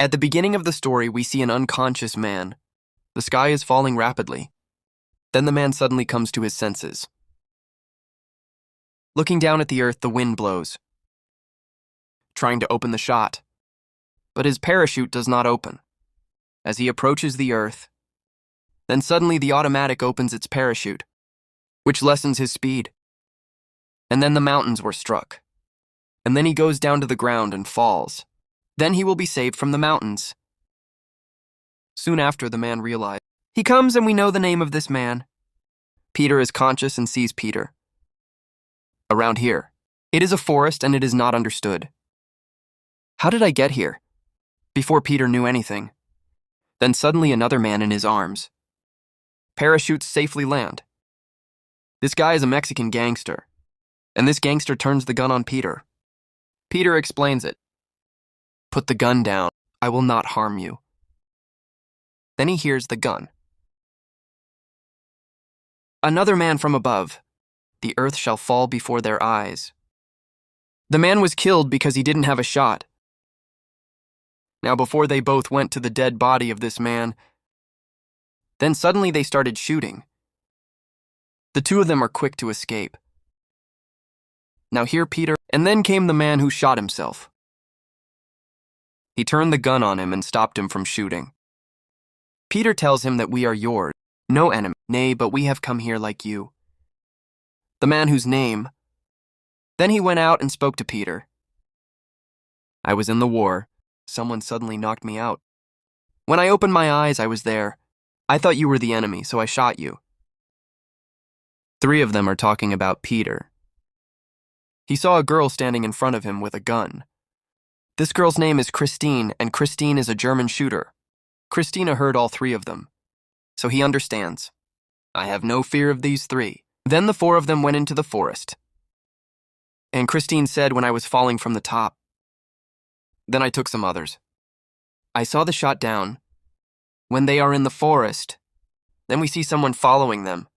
At the beginning of the story, we see an unconscious man. The sky is falling rapidly. Then the man suddenly comes to his senses. Looking down at the earth, the wind blows, trying to open the shot. But his parachute does not open. As he approaches the earth, then suddenly the automatic opens its parachute, which lessens his speed. And then the mountains were struck. And then he goes down to the ground and falls. Then he will be saved from the mountains. Soon after, the man realized. He comes and we know the name of this man. Peter is conscious and sees Peter. Around here, it is a forest and it is not understood. How did I get here? Before Peter knew anything. Then suddenly another man in his arms. Parachutes safely land. This guy is a Mexican gangster, and this gangster turns the gun on Peter. Peter explains it. Put the gun down. I will not harm you. Then he hears the gun. Another man from above. The earth shall fall before their eyes. The man was killed because he didn't have a shot. Now before they both went to the dead body of this man, then suddenly they started shooting. The two of them are quick to escape. Now here Peter, and then came the man who shot himself. He turned the gun on him and stopped him from shooting. Peter tells him that we are yours, no enemy, nay, but we have come here like you. The man whose name. Then he went out and spoke to Peter. I was in the war. Someone suddenly knocked me out. When I opened my eyes, I was there. I thought you were the enemy, so I shot you. 3 of them are talking about Peter. He saw a girl standing in front of him with a gun. This girl's name is Christine, and Christine is a German shooter. Christina heard all 3 of them, so he understands. I have no fear of these 3. Then the 4 of them went into the forest. And Christine said when I was falling from the top. Then I took some others. I saw the shot down. When they are in the forest, then we see someone following them.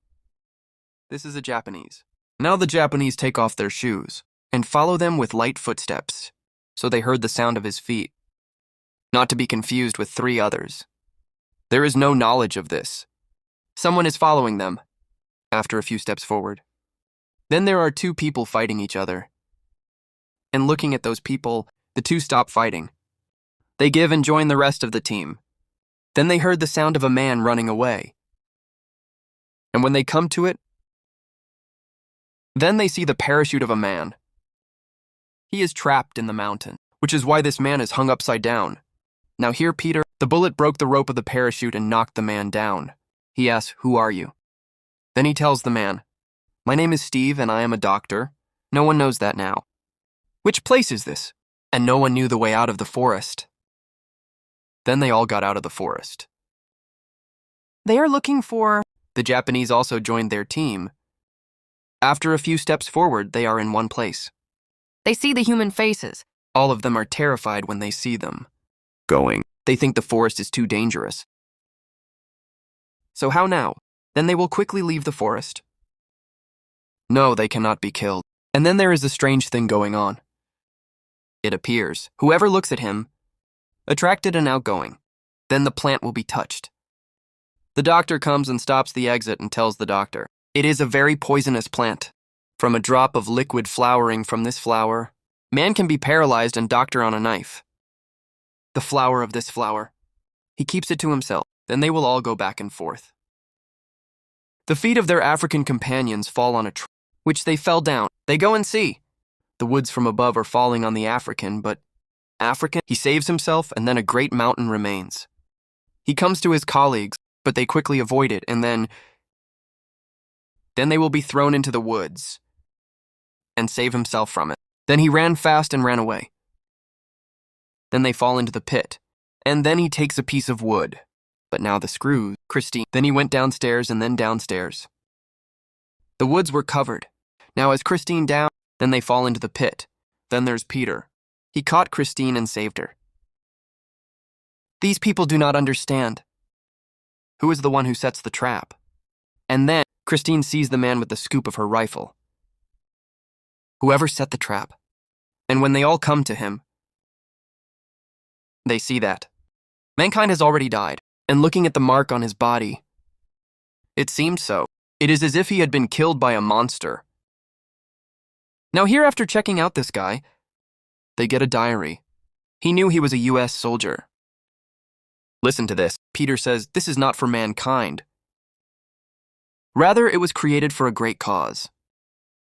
This is a Japanese. Now the Japanese take off their shoes and follow them with light footsteps, so they heard the sound of his feet. Not to be confused with 3 others. There is no knowledge of this. Someone is following them, after a few steps forward. Then there are 2 people fighting each other. And looking at those people, the 2 stop fighting. They give and join the rest of the team. Then they heard the sound of a man running away. And when they come to it, then they see the parachute of a man. He is trapped in the mountain, which is why this man is hung upside down. Now here, Peter, the bullet broke the rope of the parachute and knocked the man down. He asks, "Who are you?" Then he tells the man, "My name is Steve and I am a doctor. No one knows that now. Which place is this?" And no one knew the way out of the forest. Then they all got out of the forest. They are looking for. The Japanese also joined their team. After a few steps forward, they are in one place. They see the human faces. All of them are terrified when they see them. They think the forest is too dangerous. So how now? Then they will quickly leave the forest. No, they cannot be killed. And then there is a strange thing going on. It appears, whoever looks at him, attracted and outgoing, then the plant will be touched. The doctor comes and stops the exit and tells the doctor, it is a very poisonous plant. From a drop of liquid flowering from this flower, man can be paralyzed and doctor on a knife. The flower of this flower. He keeps it to himself, then they will all go back and forth. The feet of their African companions fall on a tree, which they fell down. They go and see. The woods from above are falling on the African, but he saves himself, and then a great mountain remains. He comes to his colleagues, but they quickly avoid it, and then they will be thrown into the woods and save himself from it. Then he ran fast and ran away. Then they fall into the pit, and then he takes a piece of wood. But now the screws, Christine. Then he went downstairs and then downstairs. The woods were covered. Now as Christine down, then they fall into the pit. Then there's Peter. He caught Christine and saved her. These people do not understand. Who is the one who sets the trap? And then Christine sees the man with the scoop of her rifle. Whoever set the trap. And when they all come to him, they see that. Mankind has already died, and looking at the mark on his body, it seemed so. It is as if he had been killed by a monster. Now here, after checking out this guy, they get a diary. He knew he was a U.S. soldier. Listen to this. Peter says, this is not for mankind. Rather, it was created for a great cause.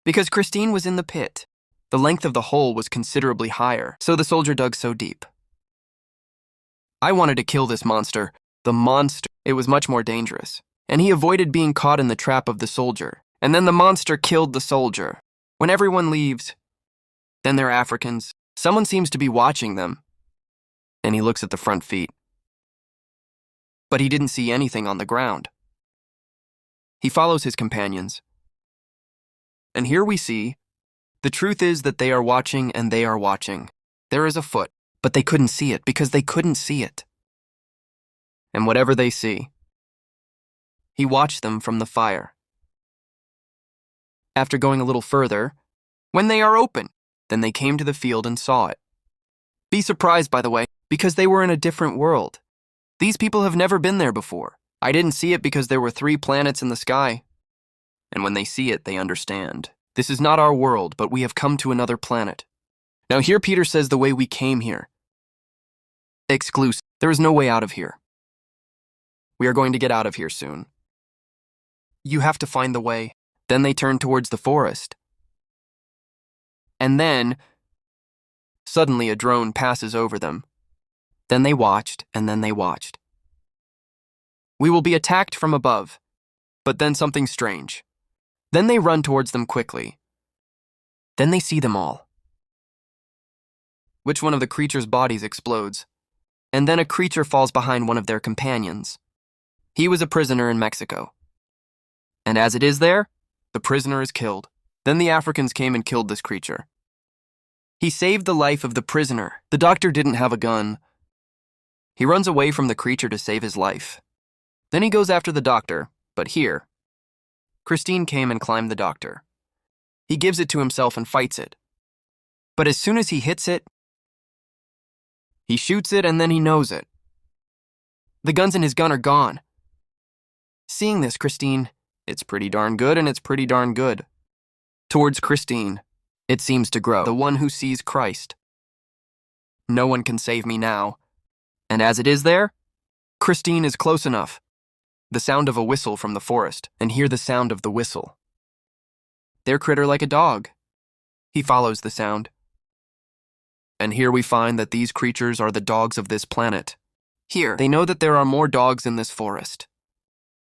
Because Christine was in the pit. The length of the hole was considerably higher, so the soldier dug so deep. I wanted to kill this monster. The monster. It was much more dangerous. And he avoided being caught in the trap of the soldier. And then the monster killed the soldier. When everyone leaves, then they're Africans. Someone seems to be watching them. And he looks at the front feet. But he didn't see anything on the ground. He follows his companions. And here we see, the truth is that they are watching and they are watching. There is a foot, but they couldn't see it because they couldn't see it. And whatever they see, he watched them from the fire. After going a little further, when they are open, then they came to the field and saw it. Be surprised, by the way, because they were in a different world. These people have never been there before. I didn't see it because there were 3 planets in the sky. And when they see it, they understand. This is not our world, but we have come to another planet. Now here Peter says the way we came here. Exclusive. There is no way out of here. We are going to get out of here soon. You have to find the way. Then they turned towards the forest. And then, suddenly a drone passes over them. Then they watched, and then they watched. We will be attacked from above, but then something strange. Then they run towards them quickly. Then they see them all. Which one of the creature's bodies explodes? And then a creature falls behind one of their companions. He was a prisoner in Mexico. And as it is there, the prisoner is killed. Then the Africans came and killed this creature. He saved the life of the prisoner. The doctor didn't have a gun. He runs away from the creature to save his life. Then he goes after the doctor, but here, Christine came and climbed the doctor. He gives it to himself and fights it. But as soon as he hits it, he shoots it and then he knows it. The guns in his gun are gone. Seeing this, Christine, it's pretty darn good and it's pretty darn good. Towards Christine, it seems to grow. The one who sees Christ. No one can save me now. And as it is there, Christine is close enough. The sound of a whistle from the forest, and hear the sound of the whistle. They're critter like a dog. He follows the sound. And here we find that these creatures are the dogs of this planet. Here, they know that there are more dogs in this forest.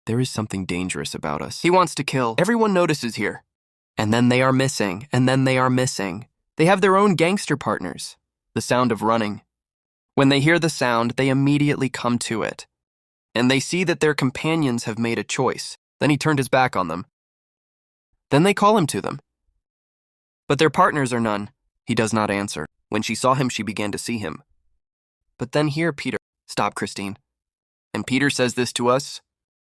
There is something dangerous about us. He wants to kill. Everyone notices here. And then they are missing, and then they are missing. They have their own gangster partners. The sound of running. When they hear the sound, they immediately come to it. And they see that their companions have made a choice. Then he turned his back on them. Then they call him to them. But their partners are none. He does not answer. When she saw him, she began to see him. But then here, Peter, stop, Christine. And Peter says this to us,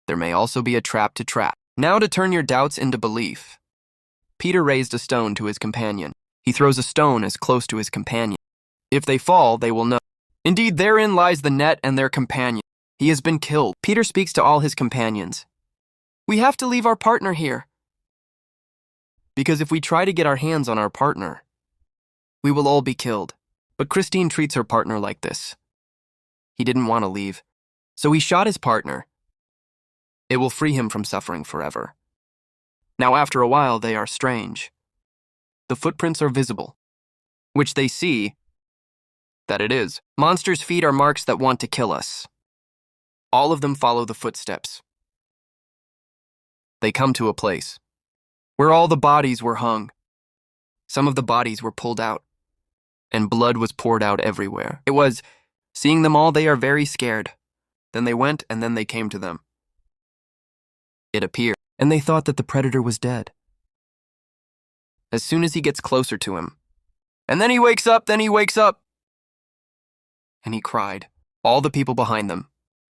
there may also be a trap to trap. Now to turn your doubts into belief. Peter raised a stone to his companion. He throws a stone as close to his companion. If they fall, they will know. Indeed, therein lies the net and their companion. He has been killed. Peter speaks to all his companions. We have to leave our partner here. Because if we try to get our hands on our partner, we will all be killed. But Christine treats her partner like this. He didn't want to leave, so he shot his partner. It will free him from suffering forever. Now after a while, they are strange. The footprints are visible, which they see that it is. Monsters' feet are marks that want to kill us. All of them follow the footsteps. They come to a place where all the bodies were hung. Some of the bodies were pulled out, and blood was poured out everywhere. It was, seeing them all, they are very scared. Then they went, and then they came to them. It appeared, and they thought that the predator was dead. As soon as he gets closer to him, and then he wakes up, and he cried, all the people behind them.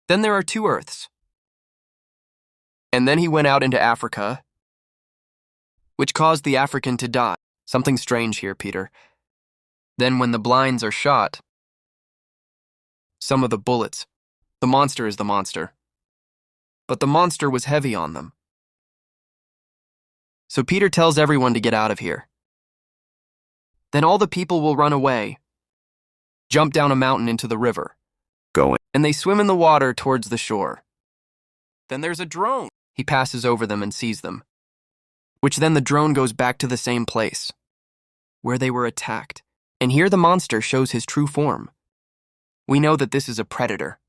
Then there are 2 Earths. And then he went out into Africa, which caused the African to die. Something strange here, Peter. Then when the blinds are shot, some of the bullets The monster is the monster. But the monster was heavy on them. So Peter tells everyone to get out of here. Then all the people will run away, jump down a mountain into the river, and they swim in the water towards the shore. Then there's a drone. He passes over them and sees them, which then the drone goes back to the same place, where they were attacked. And here the monster shows his true form. We know that this is a predator.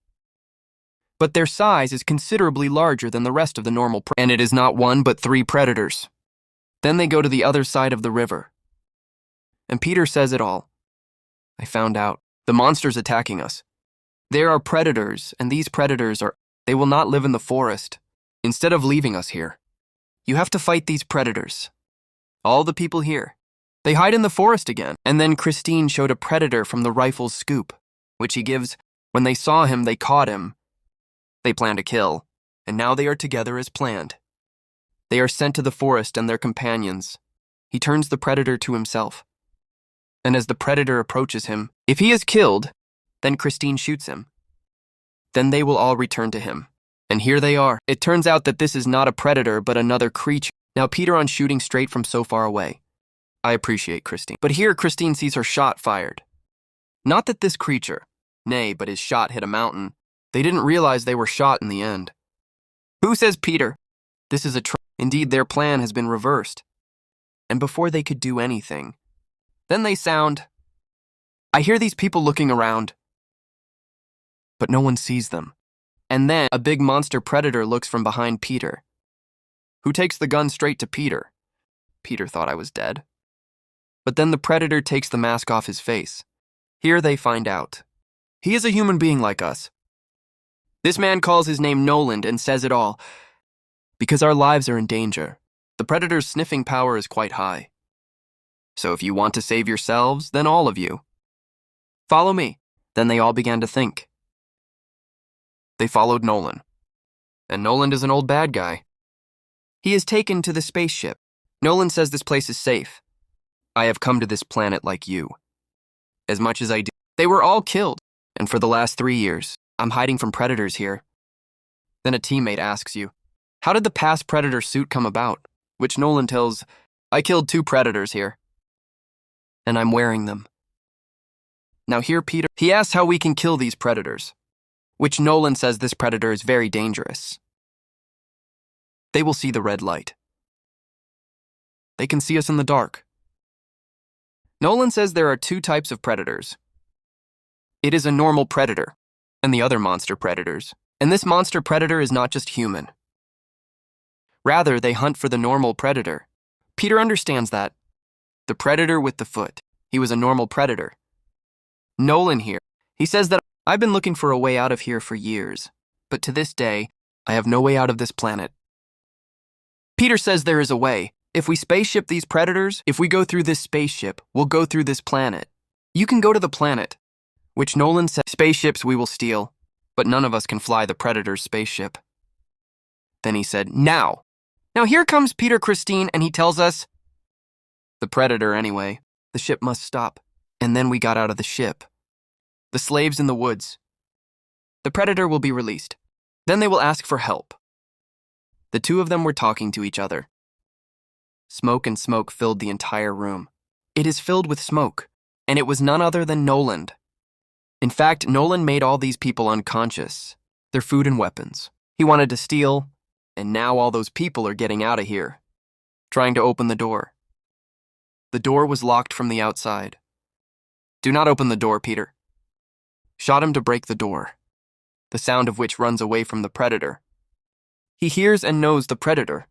But their size is considerably larger than the rest of the normal predators. And it is not one but 3 predators. Then they go to the other side of the river. And Peter says it all. I found out. The monster's attacking us. There are predators, and these predators they will not live in the forest. Instead of leaving us here, you have to fight these predators. All the people here, they hide in the forest again. And then Christine showed a predator from the rifle's scoop, which he gives. When they saw him, they caught him. They plan to kill, and now they are together as planned. They are sent to the forest and their companions. He turns the predator to himself. And as the predator approaches him, if he is killed, then Christine shoots him. Then they will all return to him. And here they are. It turns out that this is not a predator, but another creature. Now Peter on shooting straight from so far away. I appreciate Christine. But here Christine sees her shot fired. Not that this creature, nay, but his shot hit a mountain. They didn't realize they were shot in the end. Who says Peter? This is a trap. Indeed, their plan has been reversed. And before they could do anything, then they sound. I hear these people looking around, but no one sees them. And then a big monster predator looks from behind Peter, who takes the gun straight to Peter. Peter thought I was dead. But then the predator takes the mask off his face. Here they find out. He is a human being like us. This man calls his name Noland and says it all. Because our lives are in danger. The predator's sniffing power is quite high. So if you want to save yourselves, then all of you. Follow me. Then they all began to think. They followed Nolan. And Nolan is an old bad guy. He is taken to the spaceship. Nolan says this place is safe. I have come to this planet like you. As much as I do. They were all killed. And for the last 3 years, I'm hiding from predators here. Then a teammate asks you, how did the past predator suit come about? Which Nolan tells, I killed 2 predators here. And I'm wearing them. Now here Peter, he asks how we can kill these predators. Which Nolan says this predator is very dangerous. They will see the red light. They can see us in the dark. Nolan says there are 2 types of predators. It is a normal predator, and the other monster predators. And this monster predator is not just human. Rather, they hunt for the normal predator. Peter understands that. The predator with the foot. He was a normal predator. Nolan here. He says that I've been looking for a way out of here for years, but to this day, I have no way out of this planet. Peter says there is a way. If we spaceship these predators, if we go through this spaceship, we'll go through this planet. You can go to the planet, which Nolan says spaceships we will steal, but none of us can fly the predator's spaceship. Then he said, Now here comes Peter Christine, and he tells us, the predator anyway, the ship must stop. And then we got out of the ship. The slaves in the woods. The predator will be released. Then they will ask for help. The 2 of them were talking to each other. Smoke and smoke filled the entire room. It is filled with smoke, and it was none other than Nolan. In fact, Nolan made all these people unconscious, their food and weapons. He wanted to steal, and now all those people are getting out of here, trying to open the door. The door was locked from the outside. Do not open the door, Peter. Shot him to break the door, the sound of which runs away from the predator. He hears and knows the predator.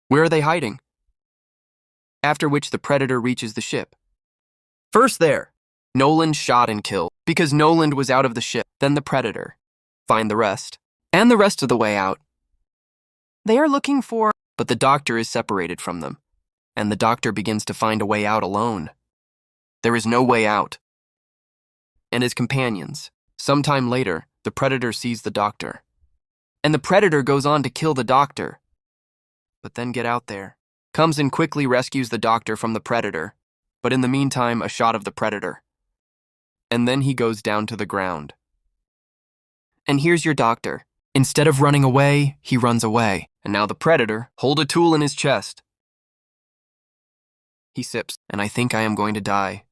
Where are they hiding? After which the predator reaches the ship. First there, Nolan shot and killed, because Nolan was out of the ship. Then the predator. Find the rest. And the rest of the way out. They are looking for, but the doctor is separated from them, and the doctor begins to find a way out alone. There is no way out. And his companions. Sometime later, the predator sees the doctor. And the predator goes on to kill the doctor. But then get out there. Comes and quickly rescues the doctor from the predator. But in the meantime, a shot of the predator. And then he goes down to the ground. And here's your doctor. Instead of running away, he runs away. And now the predator hold a tool in his chest. He sips, and I think I am going to die.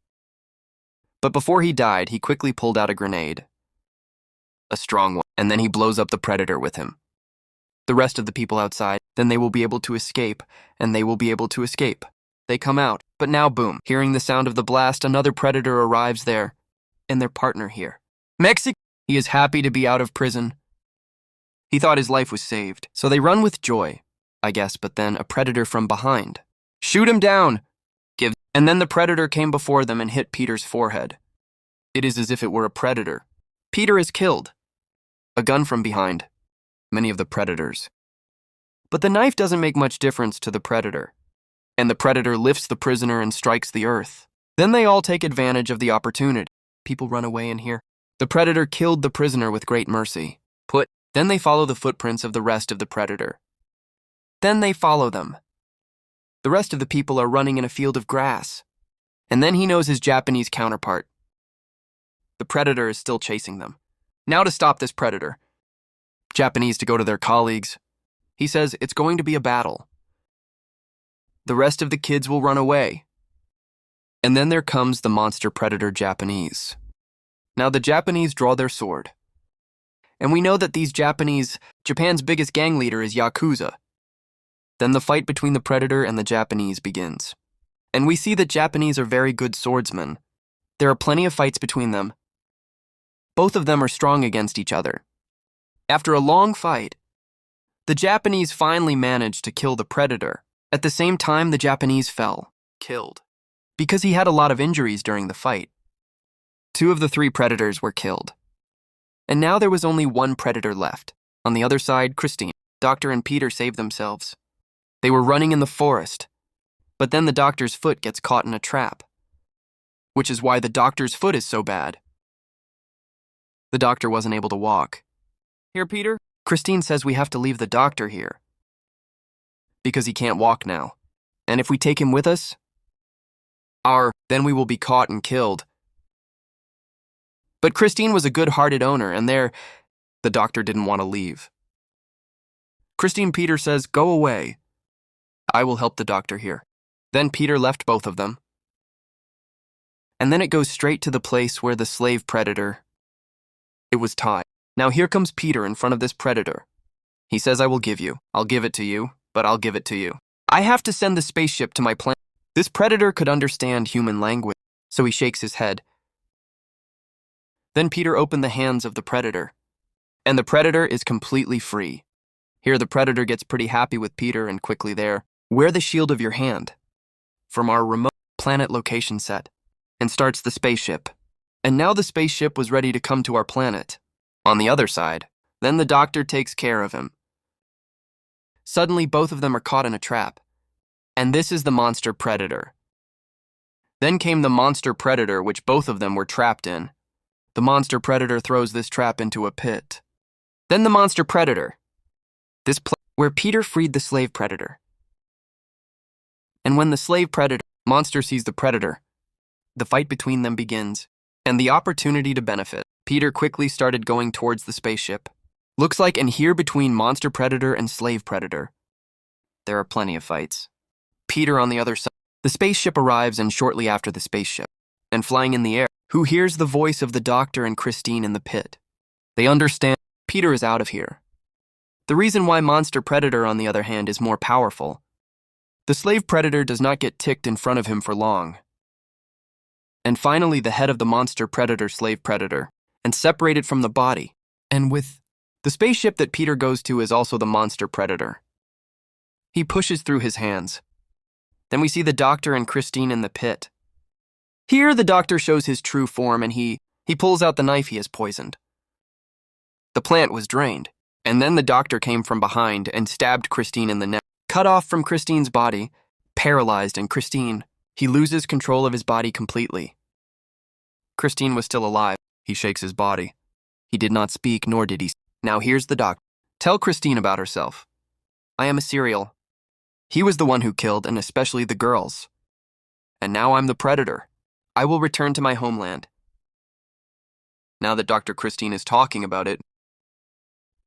But before he died, he quickly pulled out a grenade. A strong one, and then he blows up the predator with him. The rest of the people outside, then they will be able to escape, and they will be able to escape. They come out, but now boom, hearing the sound of the blast, another predator arrives there, and their partner here. Mexico! He is happy to be out of prison. He thought his life was saved, so they run with joy, I guess, but then a predator from behind. Shoot him down! And then the predator came before them and hit Peter's forehead. It is as if it were a predator. Peter is killed. A gun from behind. Many of the predators. But the knife doesn't make much difference to the predator. And the predator lifts the prisoner and strikes the earth. Then they all take advantage of the opportunity. People run away in here. The predator killed the prisoner with great mercy. Then they follow the footprints of the rest of the predator. Then they follow them. The rest of the people are running in a field of grass. And then he knows his Japanese counterpart. The predator is still chasing them. Now to stop this predator. Japanese to go to their colleagues. He says it's going to be a battle. The rest of the kids will run away. And then there comes the monster predator Japanese. Now the Japanese draw their sword. And we know that Japan's biggest gang leader is Yakuza. Then the fight between the predator and the Japanese begins. And we see that Japanese are very good swordsmen. There are plenty of fights between them. Both of them are strong against each other. After a long fight, the Japanese finally managed to kill the predator. At the same time, the Japanese killed, because he had a lot of injuries during the fight. 2 of the 3 predators were killed. And now there was only 1 predator left. On the other side, Christine, Doctor and Peter saved themselves. They were running in the forest, but then the doctor's foot gets caught in a trap, which is why the doctor's foot is so bad. The doctor wasn't able to walk. Here, Peter? Christine says we have to leave the doctor here, because he can't walk now. And if we take him with us, then we will be caught and killed. But Christine was a good-hearted owner, and the doctor didn't want to leave. Christine Peter says, go away. I will help the doctor here. Then Peter left both of them. And then it goes straight to the place where the slave predator, it was tied. Now here comes Peter in front of this predator. He says, I'll give it to you, but I'll give it to you. I have to send the spaceship to my planet. This predator could understand human language, so he shakes his head. Then Peter opened the hands of the predator, and the predator is completely free. Here the predator gets pretty happy with Peter and quickly there, wear the shield of your hand from our remote planet location set, and starts the spaceship. And now the spaceship was ready to come to our planet. On the other side, then the doctor takes care of him. Suddenly both of them are caught in a trap, and this is the monster predator. Then came the monster predator which both of them were trapped in. The monster predator throws this trap into a pit. Then the monster predator. Where Peter freed the slave predator. And when the slave predator monster sees the predator, the fight between them begins, and the opportunity to benefit. Peter quickly started going towards the spaceship. Looks like, and here between monster predator and slave predator, there are plenty of fights. Peter on the other side. The spaceship arrives, and shortly after the spaceship, and flying in the air, who hears the voice of the doctor and Christine in the pit. They understand Peter is out of here. The reason why monster predator, on the other hand, is more powerful. The slave predator does not get ticked in front of him for long. And finally, the head of the monster predator, slave predator, and separated from the body. And with the spaceship that Peter goes to is also the monster predator. He pushes through his hands. Then we see the doctor and Christine in the pit. Here, the doctor shows his true form, and he pulls out the knife he has poisoned. The plant was drained, and then the doctor came from behind and stabbed Christine in the neck, cut off from Christine's body, paralyzed, and he loses control of his body completely. Christine was still alive. He shakes his body. He did not speak, nor did he. Now here's the doctor. Tell Christine about herself. I am a serial. He was the one who killed, and especially the girls. And now I'm the predator. I will return to my homeland. Now that Dr. Christine is talking about it,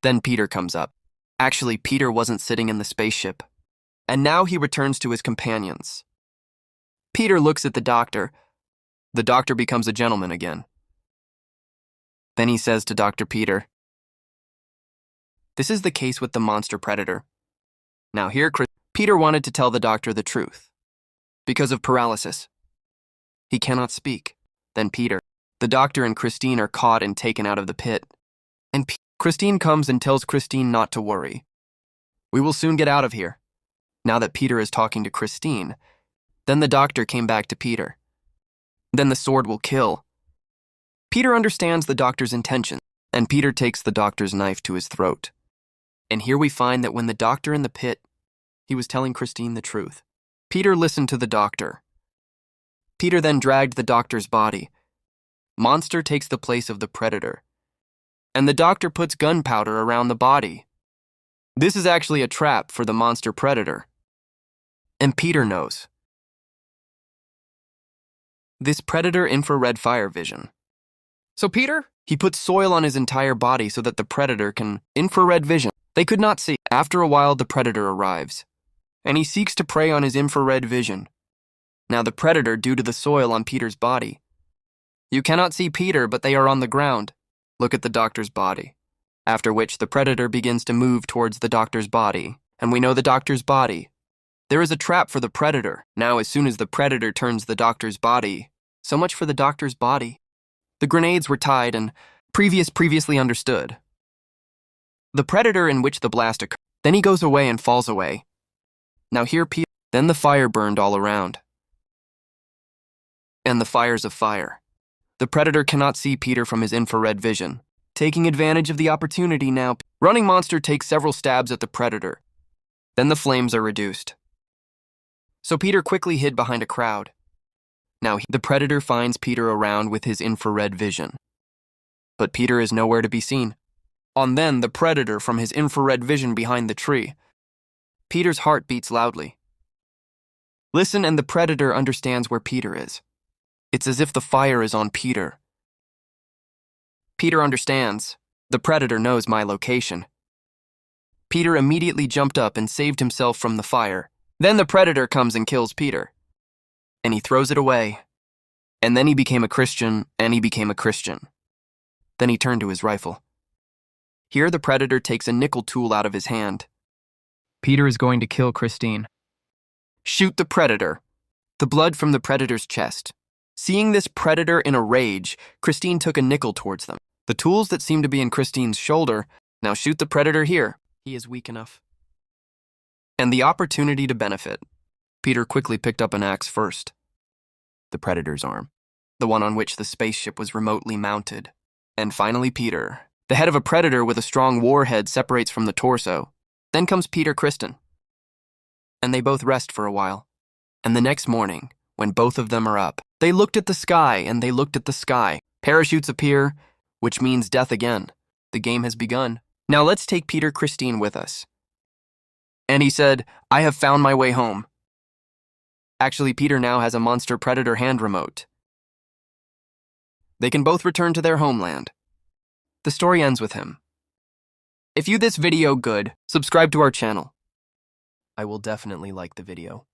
Then Peter comes up. Actually, Peter wasn't sitting in the spaceship. And now he returns to his companions. Peter looks at the doctor. The doctor becomes a gentleman again. Then he says to Dr. Peter, "This is the case with the monster predator. Now here, Peter wanted to tell the doctor the truth. Because of paralysis. He cannot speak. Then Peter, the doctor, and Christine are caught and taken out of the pit. And Christine comes and tells Christine not to worry. We will soon get out of here." Now that Peter is talking to Christine, then the doctor came back to Peter. Then the sword will kill. Peter understands the doctor's intention, and Peter takes the doctor's knife to his throat. And here we find that when the doctor in the pit, he was telling Christine the truth. Peter listened to the doctor. Peter then dragged the doctor's body. Monster takes the place of the predator. And the doctor puts gunpowder around the body. This is actually a trap for the monster predator. And Peter knows. This predator infrared fire vision. So Peter, he puts soil on his entire body so that the predator can infrared vision. They could not see. After a while, the predator arrives, and he seeks to prey on his infrared vision. Now the predator, due to the soil on Peter's body. You cannot see Peter, but they are on the ground. Look at the doctor's body. After which the predator begins to move towards the doctor's body, and we know the doctor's body. There is a trap for the predator. Now as soon as the predator turns the doctor's body, so much for the doctor's body. The grenades were tied and previously understood. The predator in which the blast occurred. Then he goes away and falls away. Now here Peter. Then the fire burned all around. And the fires of fire. The predator cannot see Peter from his infrared vision. Taking advantage of the opportunity now, running monster takes several stabs at the predator. Then the flames are reduced. So Peter quickly hid behind a crowd. Now the predator finds Peter around with his infrared vision. But Peter is nowhere to be seen. On then the predator from his infrared vision behind the tree. Peter's heart beats loudly. Listen, and the predator understands where Peter is. It's as if the fire is on Peter. Peter understands. The predator knows my location. Peter immediately jumped up and saved himself from the fire. Then the predator comes and kills Peter. And he throws it away. And then he became a Christian, and he became a Christian. Then he turned to his rifle. Here the predator takes a nickel tool out of his hand. Peter is going to kill Christine. Shoot the predator. The blood from the predator's chest. Seeing this predator in a rage, Christine took a nickel towards them. The tools that seem to be in Christine's shoulder. Now shoot the predator here. He is weak enough. And the opportunity to benefit. Peter quickly picked up an axe first. The predator's arm. The one on which the spaceship was remotely mounted. And finally Peter. The head of a predator with a strong warhead separates from the torso. Then comes Peter Kristen. And they both rest for a while. And the next morning, when both of them are up, they looked at the sky and they looked at the sky. Parachutes appear, which means death again. The game has begun. Now let's take Peter Christine with us. And he said, I have found my way home. Actually, Peter now has a monster predator hand remote. They can both return to their homeland. The story ends with him. If you this video good, subscribe to our channel. I will definitely like the video.